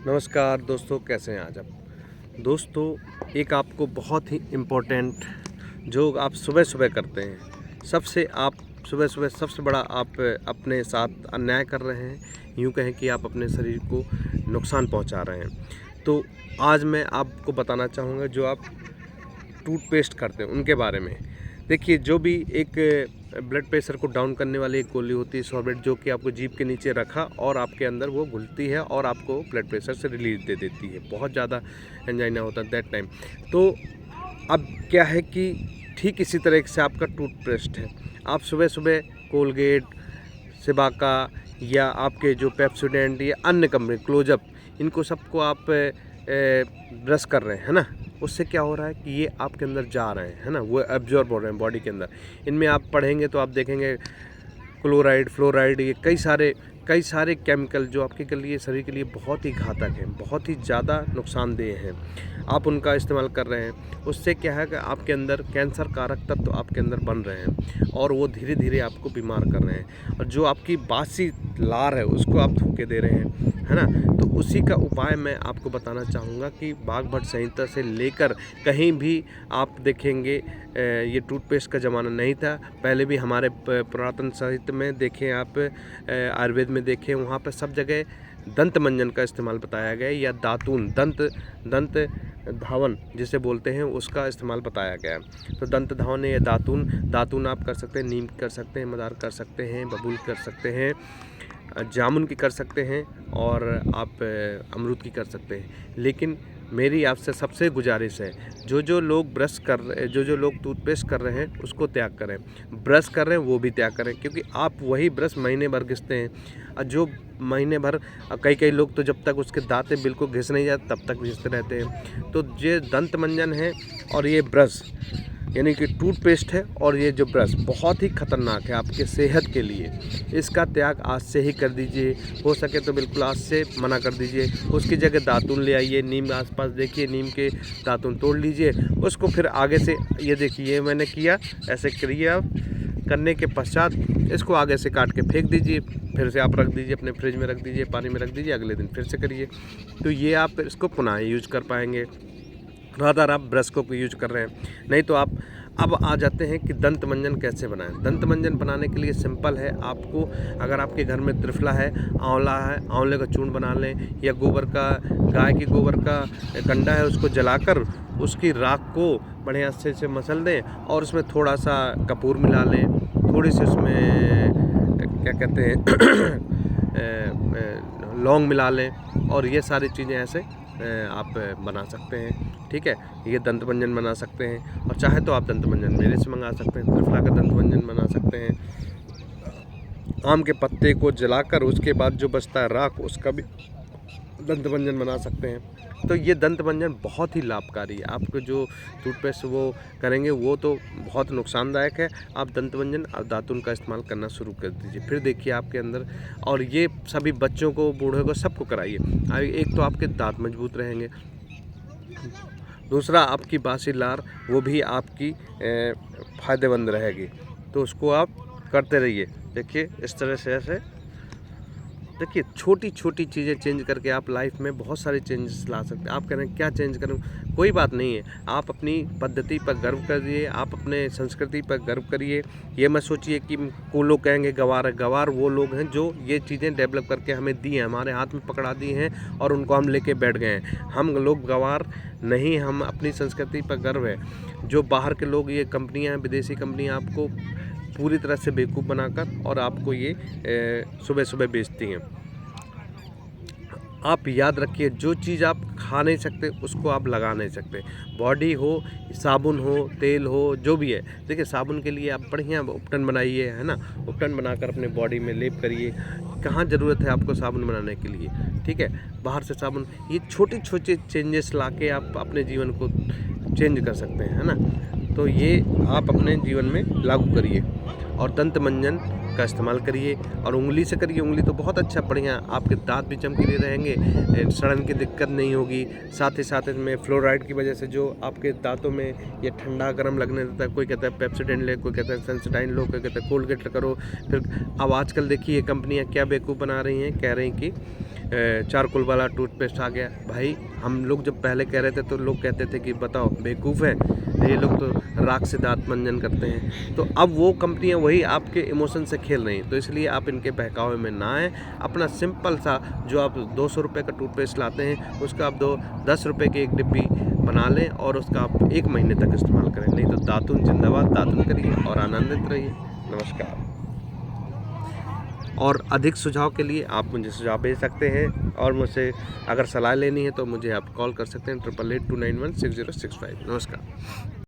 नमस्कार दोस्तों, कैसे हैं आज आप। दोस्तों, एक आपको बहुत ही इम्पोर्टेंट जो आप सुबह सुबह करते हैं, आप सुबह सुबह सबसे बड़ा आप अपने साथ अन्याय कर रहे हैं। यूँ कहें कि आप अपने शरीर को नुकसान पहुंचा रहे हैं। तो आज मैं आपको बताना चाहूँगा जो आप टूथपेस्ट करते हैं उनके बारे में। देखिए, जो भी एक ब्लड प्रेशर को डाउन करने वाली एक गोली होती है सॉर्बेट, जो कि आपको जीभ के नीचे रखा और आपके अंदर वो घुलती है और आपको ब्लड प्रेशर से रिलीफ दे देती है। बहुत ज़्यादा एंजाइना होता है दैट टाइम। तो अब क्या है कि ठीक इसी तरह से आपका टूथपेस्ट है। आप सुबह सुबह कोलगेट, सिबाका या आपके जो पेप्सोडेंट या अन्य कंपनी क्लोजअप, इनको सबको आप ब्रश कर रहे हैं, है ना। उससे क्या हो रहा है कि ये आपके अंदर जा रहे हैं, है ना, वो एब्जॉर्ब हो रहे हैं बॉडी के अंदर। इनमें आप पढ़ेंगे तो आप देखेंगे क्लोराइड, फ्लोराइड, ये कई सारे केमिकल जो आपके के लिए शरीर के लिए बहुत ही घातक हैं, बहुत ही ज़्यादा नुकसानदेह हैं। आप उनका इस्तेमाल कर रहे हैं। उससे क्या है कि आपके अंदर कैंसर कारक तत्व तो आपके अंदर बन रहे हैं और वो धीरे धीरे आपको बीमार कर रहे हैं। और जो आपकी बासी लार है उसको आप थूके दे रहे हैं, है ना। तो उसी का उपाय मैं आपको बताना चाहूँगा कि बाघभट्ट संहिता से लेकर कहीं भी आप देखेंगे, ये टूथपेस्ट का ज़माना नहीं था। पहले भी हमारे पुरातन साहित्य में देखें आप, आयुर्वेद में देखें, वहाँ पर सब जगह दंत मंजन का इस्तेमाल बताया गया है या दातून, दंत धावन जिसे बोलते हैं, उसका इस्तेमाल बताया गया है। तो दंत धावन या दातून आप कर सकते हैं, नीम की कर सकते हैं, मदार कर सकते हैं, बबूल कर सकते हैं, जामुन की कर सकते हैं और आप अमरूद की कर सकते हैं। लेकिन मेरी आपसे सबसे गुजारिश है, जो लोग जो लोग टूथपेस्ट कर रहे हैं उसको त्याग करें। ब्रश कर रहे हैं वो भी त्याग करें, क्योंकि आप वही ब्रश महीने भर घिसते हैं। और जो महीने भर, कई लोग तो जब तक उसके दांतें बिल्कुल घिस नहीं जाते तब तक घिसते रहते हैं। तो ये दंत मंजन है और ये ब्रश यानी कि टूथपेस्ट है और ये जो ब्रश बहुत ही ख़तरनाक है आपके सेहत के लिए। इसका त्याग आज से ही कर दीजिए। हो सके तो बिल्कुल आज से मना कर दीजिए। उसकी जगह दातुन ले आइए, नीम आसपास देखिए, नीम के दातुन तोड़ लीजिए। उसको फिर आगे से ये देखिए, ये मैंने किया, ऐसे करिए आप। करने के पश्चात इसको आगे से काट के फेंक दीजिए, फिर से आप रख दीजिए, अपने फ्रिज में रख दीजिए, पानी में रख दीजिए, अगले दिन फिर से करिए। तो ये आप इसको पुनः यूज कर पाएंगे। रादर आप ब्रश को यूज कर रहे हैं। नहीं तो आप अब आ जाते हैं कि दंत मंजन कैसे बनाएं। दंत मंजन बनाने के लिए सिंपल है। आपको, अगर आपके घर में त्रिफला है, आंवले का चूर्ण बना लें, या गाय की गोबर का कंडा है, उसको जलाकर उसकी राख को बढ़िया से मसल दें और उसमें थोड़ा सा कपूर मिला लें, थोड़ी सी उसमें क्या कहते हैं लौंग मिला लें, और ये सारी चीज़ें ऐसे आप बना सकते हैं। ठीक है, ये दंत मंजन बना सकते हैं। और चाहे तो आप दंत मंजन मेरे से मंगा सकते हैं, त्रिफला का दंत मंजन बना सकते हैं। आम के पत्ते को जलाकर उसके बाद जो बचता है राख, उसका भी दंत मंजन बना सकते हैं। तो ये दंत मंजन बहुत ही लाभकारी है। आपको जो टूथपेस्ट वो करेंगे वो तो बहुत नुकसानदायक है। आप दंत मंजन और दातुन का इस्तेमाल करना शुरू कर दीजिए, फिर देखिए आपके अंदर। और ये सभी बच्चों को, बूढ़ों को, सबको कराइए। एक तो आपके दांत मजबूत रहेंगे, दूसरा आपकी बासी लार वो भी आपकी फ़ायदेमंद रहेगी। तो उसको आप करते रहिए। देखिए इस तरह से ऐसे देखिए, छोटी छोटी चीज़ें चेंज करके आप लाइफ में बहुत सारे चेंजेस ला सकते हैं। आप कह रहे हैं क्या चेंज करूं, कोई बात नहीं है। आप अपनी पद्धति पर गर्व करिए, आप अपने संस्कृति पर गर्व करिए। ये मत सोचिए कि को लोग कहेंगे गवार है। गवार वो लोग हैं जो ये चीज़ें डेवलप करके हमें दी हैं, हमारे हाथ में पकड़ा दी हैं और उनको हम लेके बैठ गए हैं। हम लोग गवार नहीं, हम अपनी संस्कृति पर गर्व है। जो बाहर के लोग, ये कंपनियाँ, विदेशी कंपनियाँ आपको पूरी तरह से बेवकूफ़ बनाकर और आपको ये सुबह सुबह बेचती हैं। आप याद रखिए, जो चीज़ आप खा नहीं सकते उसको आप लगा नहीं सकते। बॉडी हो, साबुन हो, तेल हो, जो भी है। देखिए, साबुन के लिए आप बढ़िया उपटन बनाइए, है ना। उपटन बनाकर अपने बॉडी में लेप करिए। कहाँ ज़रूरत है आपको साबुन बनाने के लिए, ठीक है। बाहर से साबुन, ये छोटे छोटे चेंजेस लाके आप अपने जीवन को चेंज कर सकते हैं, है ना। तो ये आप अपने जीवन में लागू करिए। और दंत मंजन का इस्तेमाल करिए और उंगली से करिए। उंगली तो बहुत अच्छा बढ़िया, आपके दांत भी चमकीले रहेंगे, सड़न की दिक्कत नहीं होगी। साथ ही साथ इसमें फ्लोराइड की वजह से जो आपके दांतों में ये ठंडा गर्म लगने देता है, कोई कहता है पेप्सोडेंट ले, कोई कहता है सेंसोडाइन लो, कोई कहता है कोलगेट करो। फिर अब आजकल देखिए कंपनियां क्या बेवकूफ़ बना रही हैं, कह रही हैं कि चारकोल वाला टूथपेस्ट आ गया। भाई हम लोग जब पहले कह रहे थे तो लोग कहते थे कि बताओ बेवकूफ़ है, ये लोग तो राख से दांत मंजन करते हैं। तो अब वो कंपनियां वही आपके इमोशन से खेल रही हैं, तो इसलिए आप इनके बहकावे में ना आएँ। अपना सिंपल सा जो आप 200 रुपये का टूथपेस्ट लाते हैं उसका आप 10 रुपये की एक डिब्बी बना लें और उसका आप 1 महीने तक इस्तेमाल करें। नहीं तो दातुन जिंदाबाद, दातुन करिए और आनंदित रहिए। नमस्कार। और अधिक सुझाव के लिए आप मुझे सुझाव भेज सकते हैं और मुझसे अगर सलाह लेनी है तो मुझे आप कॉल कर सकते हैं 8882916065। नमस्कार।